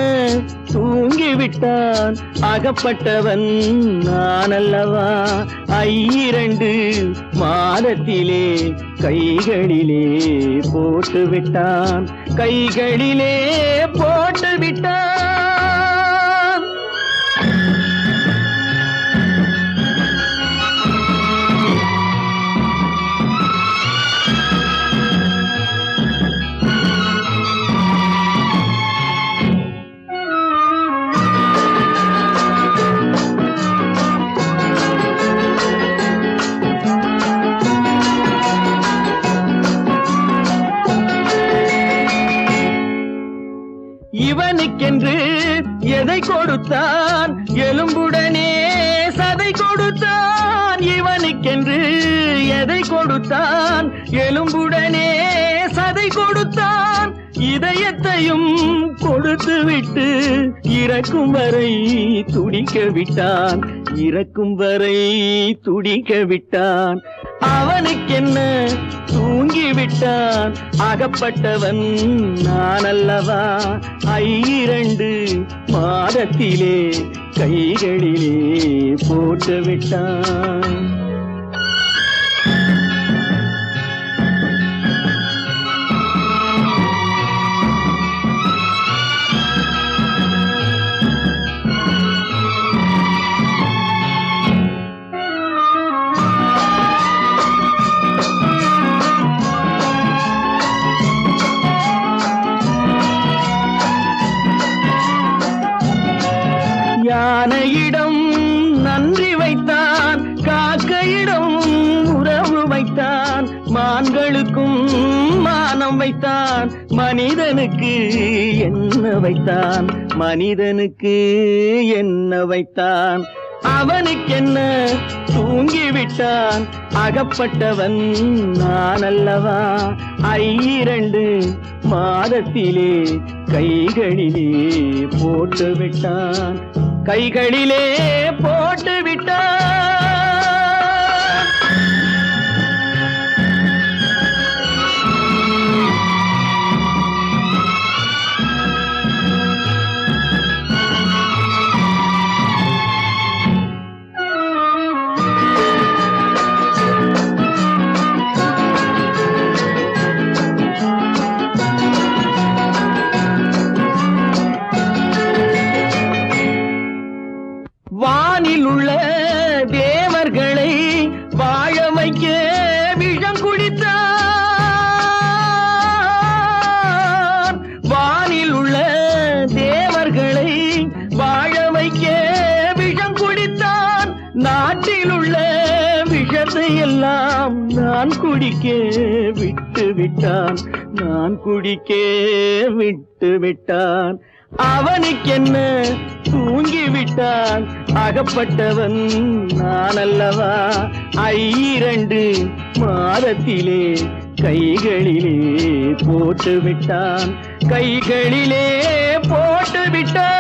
தூங்கிவிட்டான், அகப்பட்டவன் நான் அல்லவா? 2 மாதத்திலே கைகளிலே போட்டுவிட்டான், கைகளிலே போட்டுவிட்டான். இவனுக்கென்று எதை கொடுத்தான், எலும்புடனே சதை கொடுத்தான். இவனுக்கென்று எதை கொடுத்தான், எலும்புடனே சதை கொடுத்தான். இதயத்தையும் கொடுத்து விட்டு இறக்கும் வரை துடிக்க விட்டான், இறக்கும் வரை துடிக்க விட்டான். அவனுக்கென்ன தூங்கிவிட்டான், அகப்பட்டவன் நான் அல்லவா? 2 மாதத்திலே கைகளிலே போட்டுவிட்டான். யானையிடம் நன்றி வைத்தான், காக்கையிடம் உறவு வைத்தான். மான்களுக்கும் மானம் வைத்தான், மனிதனுக்கு என்ன வைத்தான், மனிதனுக்கு என்ன வைத்தான்? அவனுக்கென்ன தூங்கிவிட்டான், அகப்பட்டவன் நான் அல்லவா? 2 மாதத்திலே கைகளிலே போட்டுவிட்டான், கைகளிலே போட்டுவிட்டான். வானில் உள்ள காட்டில் உள்ள விஷத்தை எல்லாம் நான் குடிக்க விட்டு விட்டான், நான் குடிக்க விட்டு விட்டான். அவனுக்கென்ன தூங்கி விட்டான், அகப்பட்டவன் நான் அல்லவா. 2 மாதத்திலே கைகளிலே போட்டு விட்டான், கைகளிலே போட்டு விட்டான்.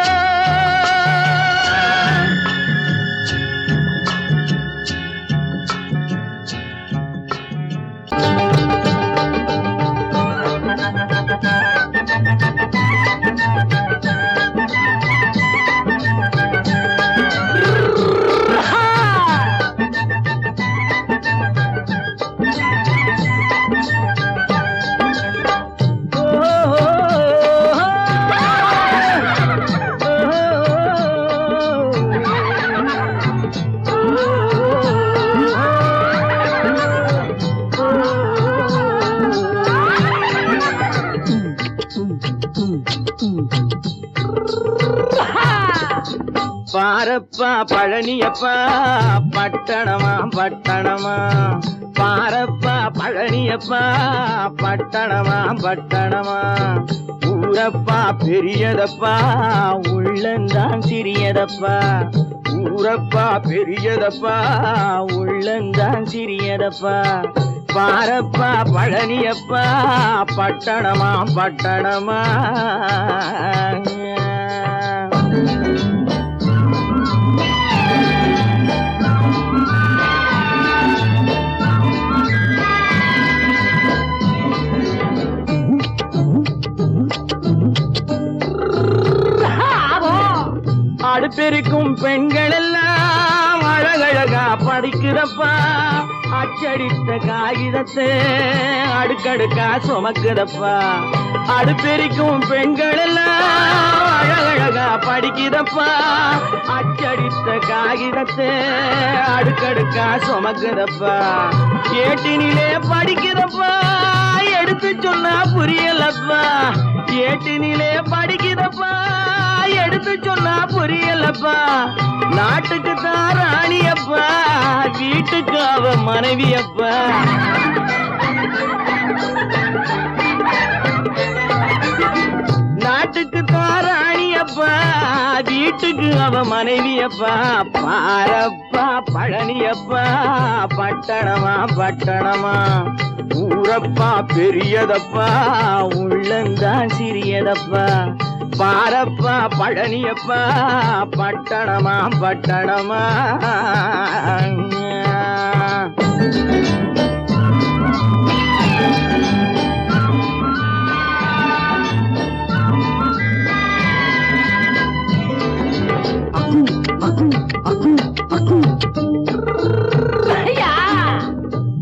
பாரப்பா பழனியப்பா பட்டணமா பட்டணமா, பாரப்பா பழனியப்பா பட்டணமா பட்டணமா. ஊரப்பா பெரியதப்பா உள்ளந்தான் சிறியதப்பா, ஊரப்பா பெரியதப்பா உள்ளந்தான் சிறியதப்பா. பாரப்பா பழனியப்பா பட்டணமா பட்டணமா. அடுப்பெருக்கும் பெண்கள் எல்லாம் அழகழகா படிக்கிறப்பா, அச்சடித்த காகிதத்தை அடுக்கடுக்கா சுமக்குதப்பா. அடுப்பெருக்கும் பெண்கள் எல்லாம் அழகழகா படிக்கிறப்பா, அச்சடித்த காகிதத்தை அடுக்கடுக்கா சுமக்குதப்பா. ஏட்டினிலே படிக்கிறப்பா, எடுத்து சொன்னா புரியலப்பா. ஏட்டினிலே படிக்கிறப்பா, எடுத்து சொன்னா புரியலப்பா. நாட்டுக்கு தான் ராணியப்பா, வீட்டுக்கு அவ மனைவியப்பா. நாட்டுக்கு தான் ராணியப்பா, வீட்டுக்கு அவ மனைவியப்பா. பாரப்பா பழனியப்பா பட்டணமா பட்டணமா. ஊரப்பா பெரியதப்பா உள்ளந்தான் சிறியதப்பா. பாரப்பா பழனியப்பா பட்டணமா பட்டணமா.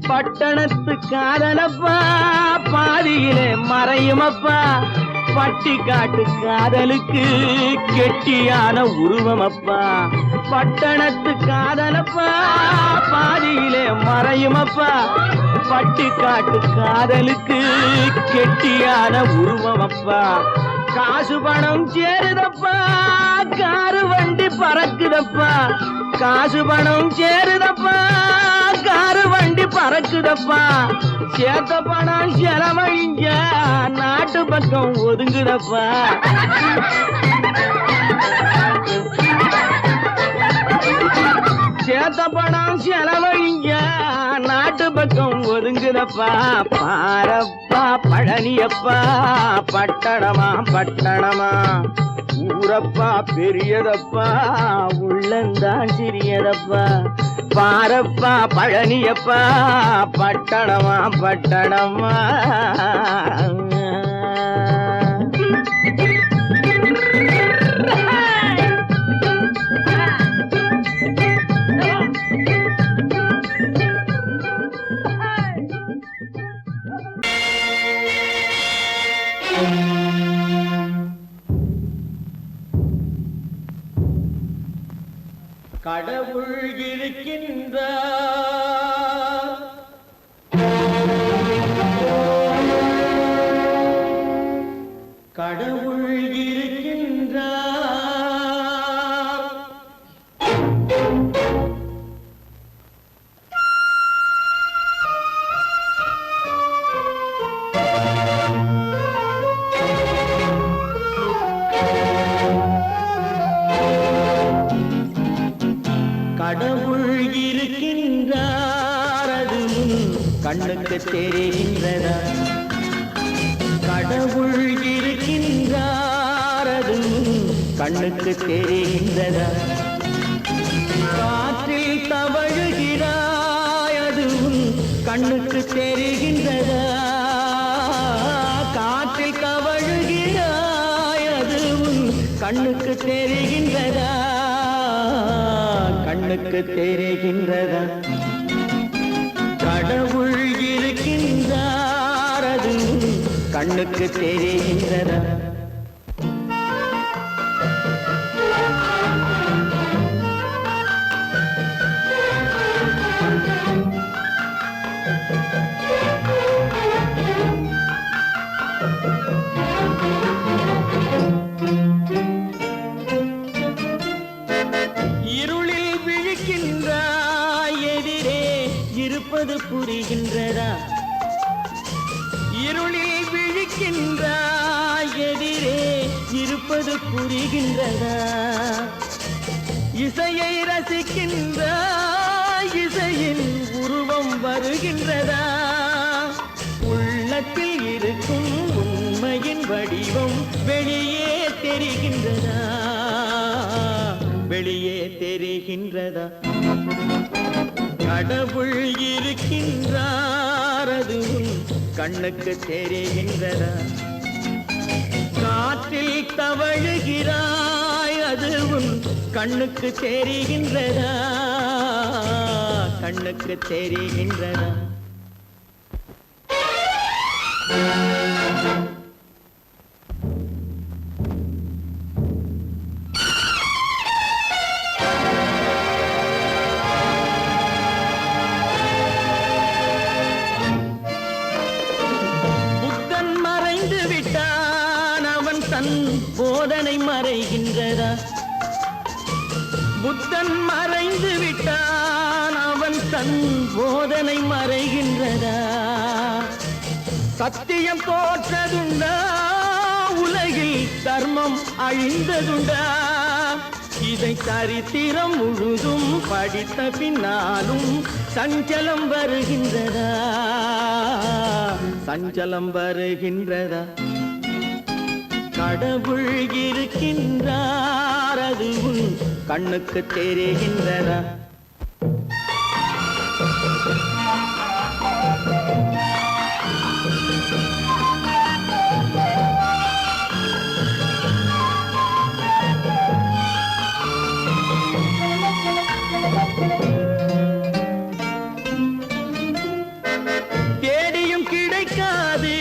பட்டணத்து காதலப்பா பாதியிலே மறையுமப்பா. பட்டி காட்டு காதலுக்கு கெட்டியான உருவமப்பா. பட்டணத்து காதலப்பா பாதியிலே மறையுமப்பா. பட்டி காட்டு காதலுக்கு கெட்டியான உருவமப்பா. காசு பணம் சேருதப்பா, காரு வண்டி பறக்குதப்பா. காசு பணம் சேருதப்பா, காரு வண்டி பறக்குதப்பா. சேத்த பணம் செலவழிஞ்ச நாட்டு பக்கம் ஒதுங்குதப்பா. சேத்த பணம் செலவழிஞ்ச நாட்டு பக்கம் ஒதுங்குதப்பா. பாரப்பா பழனியப்பா பட்டணமா பட்டணமா. ஊரப்பா பெரியதப்பா உள்ளந்தான் சிறியதப்பா. பாரப்பா பழனியப்பா பட்டணமா பட்டணமா. கடவுள் இருக்கின்றார், கடவுள் இருக்கின்றார். கடவுள் இருக்கின்றார் அது உன் கண்ணுக்கு தெரிகின்றதா? கடவுள் இருக்கின்றார் அது உன் கண்ணுக்கு தெரிகின்றதா? காற்றில் தவழுகிறாய் அது உன் கண்ணுக்கு தெரிகின்றதா? காற்றில் தவழுகிறாய் அது உன் கண்ணுக்கு தெரிகின்றதா? கண்ணுக்கு தெரிகின்றதா? கடவுள் இருக்கின்றார் அது உன் கண்ணுக்கு தெரிகின்றதா? இருளில் விழிக்கின்றாய் எதிரே இருப்பது புரிகின்றதா? இருளில் விழிக்கின்றாய் எதிரே இருப்பது புரிகின்றதா? இசையை ரசிக்கின்றாய் இசையின் உருவம் வருகின்றதா? உள்ளத்தில் இருக்கும் உண்மையின் வடிவம் வெளியே தெரிகின்றதா? வெளியே தெரிகின்றதா? கடவுள் இருக்கின்றார் அது உன் கண்ணுக்கு தெரிகின்றதா? காற்றில் தவழுகிறாய் அது உன் கண்ணுக்கு தெரிகின்றதா? கண்ணுக்கு தெரிகின்றதா? போதனை மறைகின்றதா? புத்தன் மறைந்து விட்டான் அவன் தன் போதனை மறைகின்றதா? சத்தியம் தோற்றதுண்டா? உலகில் தர்மம் அழிந்ததுண்டா? இதை சரித்திரம் முழுதும் படித்த பின்னாலும் சஞ்சலம் வருகின்றதா? சஞ்சலம் வருகின்றதா? கடவுள் இருக்கின்றார் அது உன் கண்ணுக்கு தெரிகின்றதா? தேடியும் கிடைக்காது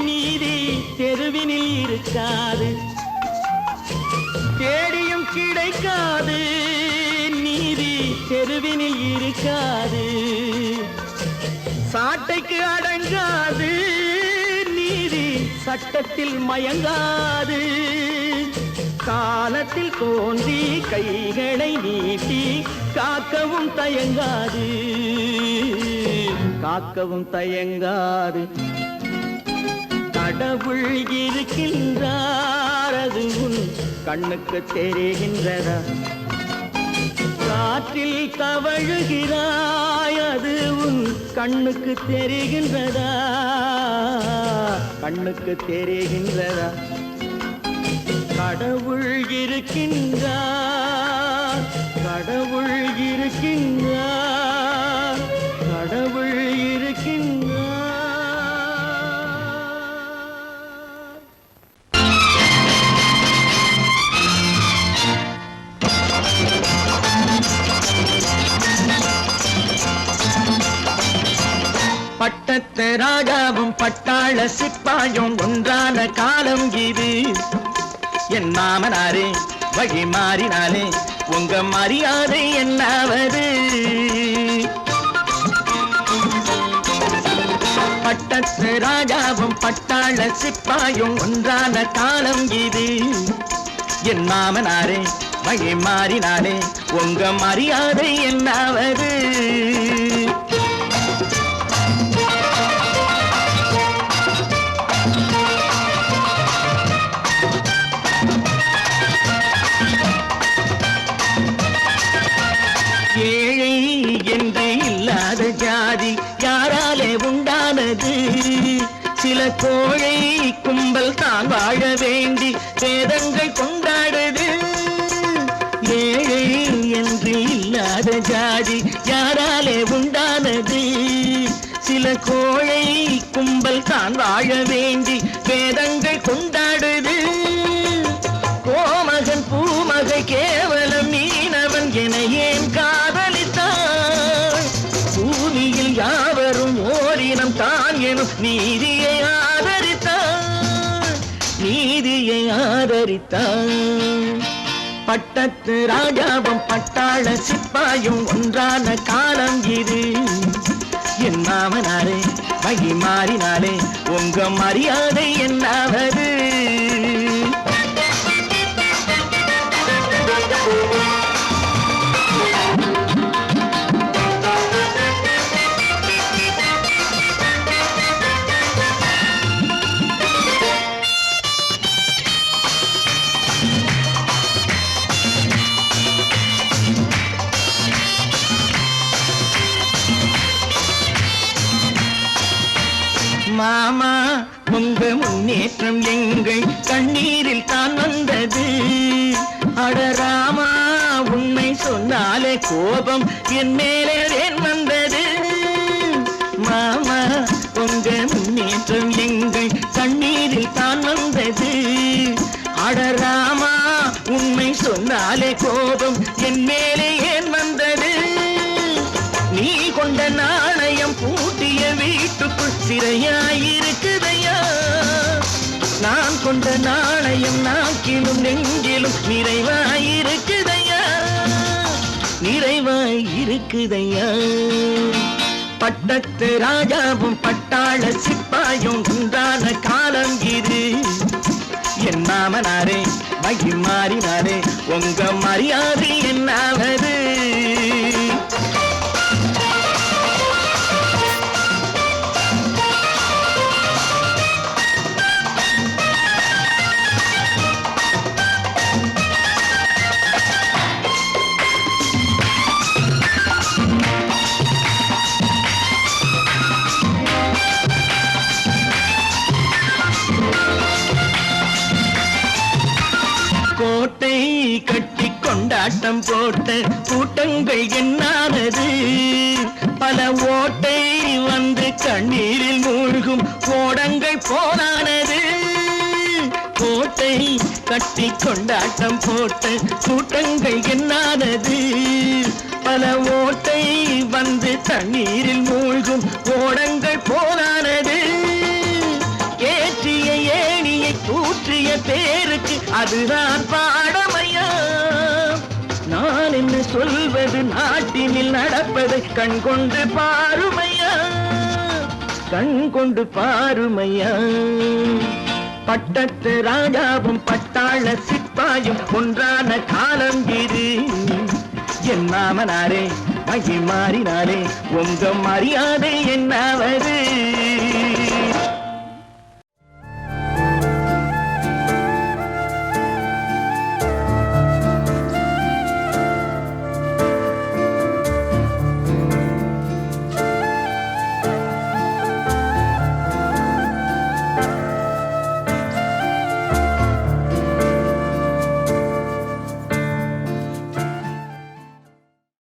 நீதி தெருவினில் இருக்காது. தேடியும் கிடைக்காது நீதி தெருவினில் இருக்காது. சாட்டைக்கு அடங்காது நீதி சட்டத்தில் மயங்காது. காலத்தில் தோன்றி கைகளை நீட்டி காக்கவும் தயங்காது. காக்கவும் தயங்காது. கடவுள் இருக்கின்றார் அது உன் கண்ணுக்கு தெரிகின்றதா? காற்றில் தவழுகிறாய் அது உன் கண்ணுக்கு தெரிகின்றதா? கண்ணுக்கு தெரிகின்றதா? கடவுள் இருக்கின்றார். கடவுள் இருக்கின்றார். கடவுள் இருக்கின்றார். பட்டத்து ராஜாவும் பட்டாள சிப்பாயும் ஒன்றான காலம் இது. என் மாமனாரே வழி மாறினாலே உங்க மரியாதை என்னாவது? பட்டத்து ராஜாவும் பட்டாள சிப்பாயும் ஒன்றான காலம் இது. என் மாமனாரே வழி மாறினாலே உங்க மரியாதை என்னாவது? இல்லாத ஜாதி யாராலே உண்டானது? சில கோழை கும்பல் தான் வாழ வேண்டி வேதங்கள் கொண்டாடுது. கோமகன் பூமகை கேவலம் மீனவன் என ஏன் காதலித்தான்? பூமியில் யாவரும் ஓரினம் தான் எனும் நீதியை ஆதரித்தான், நீதியை ஆதரித்தான். பட்டத்து ராஜாவும் பட்டாள சிப்பாயும் ஒன்றான காலம் இது. என் மாமனாரே வகி மாறினாலே உங்க மரியாதை என்னாவது? மாமா உங்க முன்னேற்றம் எங்கள் கண்ணீரில் தான் வந்தது. அடராமா உண்மை சொன்னாலே கோபம் என் மேலே ஏன் வந்தது? மாமா உங்க முன்னேற்றம் எங்கள் கண்ணீரில் தான் வந்தது. அடராமா உண்மை சொன்னாலே கோபம் என் மேலே ஏன் வந்தது? நீ கொண்ட நாணயம் பூட்டிய வீட்டுக்குள் சிறையாயிருக்குதையா? நான் கொண்ட நாணயம் நாக்கிலும் நெஞ்சிலும் நிறைவாயிருக்குதையா, நிறைவாயிருக்குதையா. பட்டத்து ராஜாவும் பட்டாள சிப்பாயும் உண்டான காலம் இது. என் மாமனாரே வகி மாறினாரே உங்க மரியாதை என்னாவது? கோட்டை கட்டி கொண்டாட்டம் போட்ட கூட்டங்கள் என்னானது? பல ஓட்டை வந்து கண்ணீரில் மூழ்கும் ஓடங்கள் போனானது. கோட்டை கட்டி கொண்டாட்டம் போட்ட கூட்டங்கள் என்னானது? பல ஓட்டை வந்து தண்ணீரில் மூழ்கும் ஓடங்கள் போனானது. ஏற்றிய ஏணியை தூற்றிய பேருக்கு அதுதான் பாடமையா? நான் என்ன சொல்வது? நாட்டினில் நடப்பதை கண் கொண்டு பாருமையா, கண் கொண்டு பாருமையா. பட்டத்து ராஜாவும் பட்டாள சிப்பாயும் ஒன்றான காலம் இது. என் மாமனாரே வகி மாறினாரே உங்க மரியாதை என்னாவது?